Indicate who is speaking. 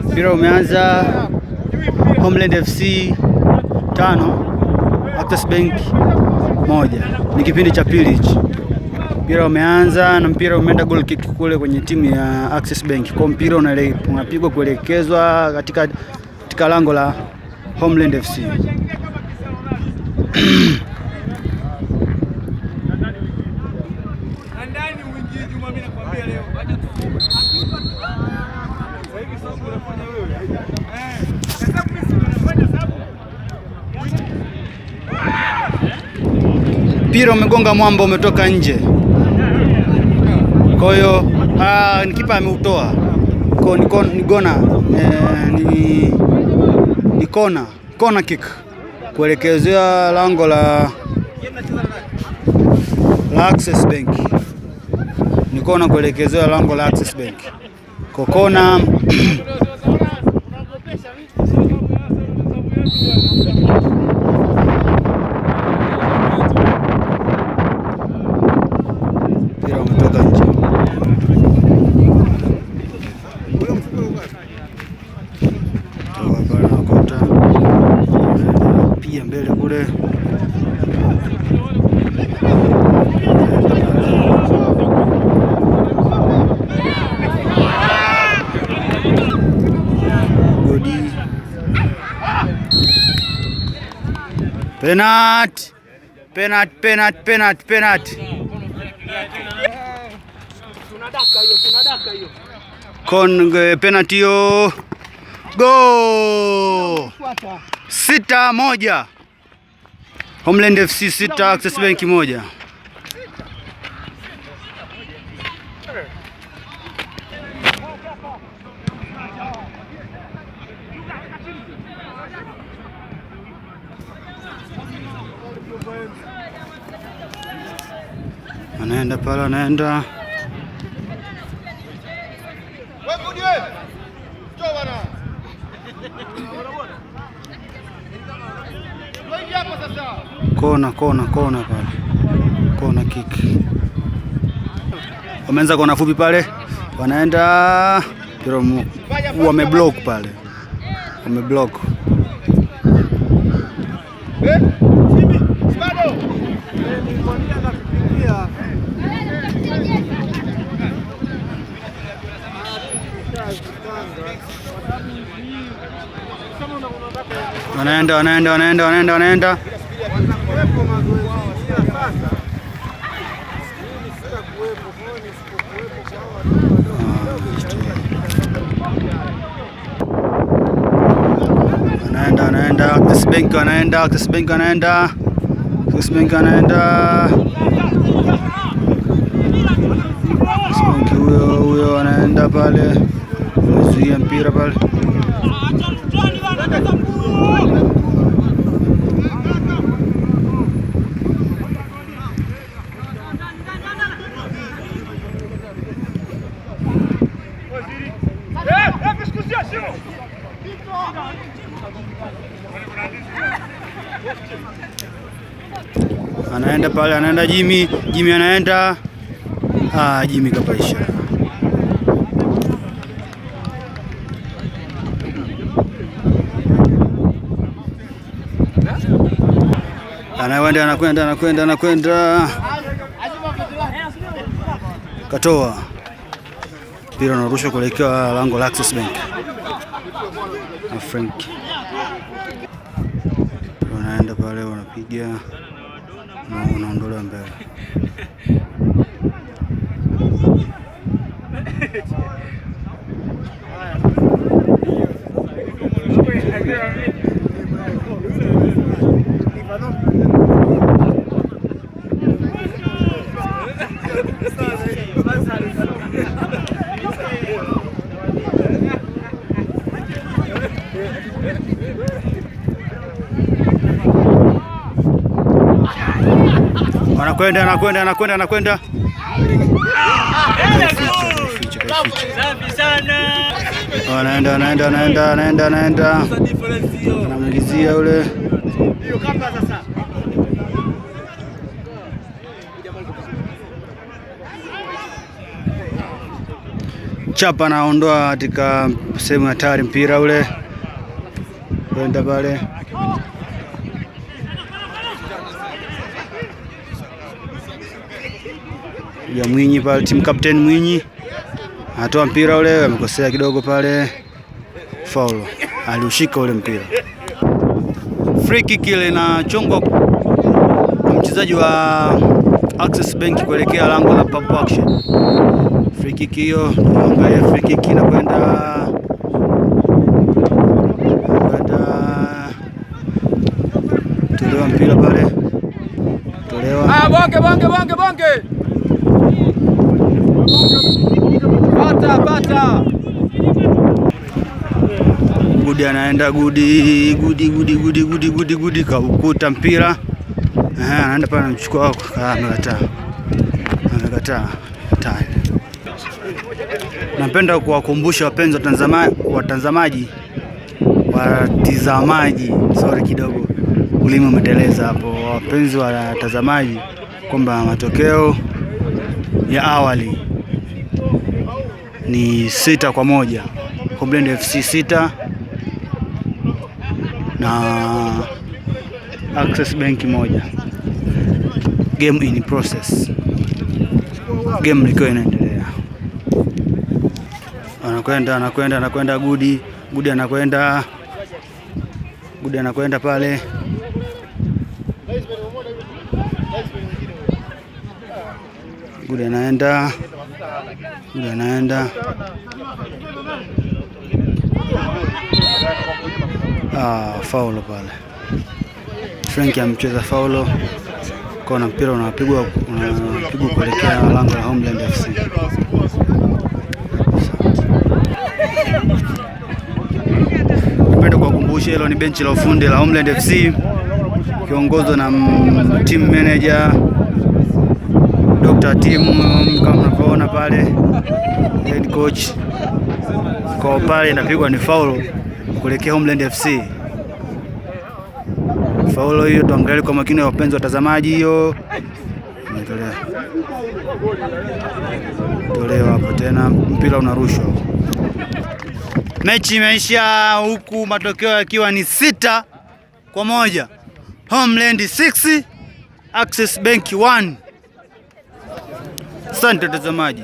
Speaker 1: Mpira umeanza. Homeland FC 5 Access Bank 1. Ni kipindi cha pili hichi. Mpira umeanza na mpira umeenda goal kick kule kwenye timu ya Access Bank. Kwa mpira unapigwa kuelekezwa katika lango la Homeland FC. Mpira umegonga mwamba, umetoka nje. Kwa hiyo ni kipa ameutoa. Ni corner kick kuelekezea lango la Access Bank. Ni corner kuelekezea lango la Access Bank. Kwa corner mpira umetoka nje. Pia mbele kule. Godi. Penalty. Penalty yo. Go! 6-1. Homeland FC 6, Access Bank 1. Anaenda pale, anaenda. Kona pale. Kona kick. Wameanza kona fupi pale. Wanaenda wameblock pale. Wameblock. Wanaenda. Access Bank anaenda. Huyo anaenda pale. Zuia mpira pale. Anaenda pale, anaenda Jimmy anaenda. Jimmy kapaisha. Anakwenda. Katoa. Mpira unarushwa kuelekea lango la Access Bank. Na Frank. Wanaenda pale, wanapiga. Na unaondolewa mbele. Anakwenda. Safi sana. Anaenda. Anamalizia yule. Hiyo kapa sasa. Chapa anaondoa katika sehemu hatari mpira ule kwenda pale. Ya Mwinyi pale, team captain Mwinyi anatoa mpira ule, amekosea kidogo pale, foul. Aliushika ule mpira. Free kick ile inachongwa mchezaji wa Access Bank kuelekea lango la Purple Action. Free kick hiyo, angalia free kick inakwenda tolewa mpira pale. Tolewa.
Speaker 2: Bonge. Pata.
Speaker 1: Gudi anaenda Gudi kaukuta mpira. Anaenda pale anachukua, amekataa. Napenda kuwakumbusha wapenzi watazamaji, sorry kidogo ulimi umeteleza hapo, wapenzi watazamaji, kwamba matokeo ya awali ni 6-1, Homeland FC 6 na Access Bank 1. Game in process, game liko inaendelea. Anakwenda Gudi anakwenda pale. Gudi anaenda. Faulo pale. Frank amecheza faulo. Kona mpira unapigwa kuelekea lango la Homeland FC. Napenda kuwakumbusha hilo ni benchi la ufundi la Homeland FC kiongozwa na team manager Dr. Tim, kama mnavyoona pale, head coach. Kwa pale inapigwa ni faulo kuelekea Homeland FC. Faulo hiyo tuangalie kwa makini wa wapenzi watazamaji, hiyo tolewa hapo tena, mpira unarushwa. Mechi imeisha huku matokeo yakiwa ni 6-1, Homeland 6 Access Bank 1. Asante watazamaji.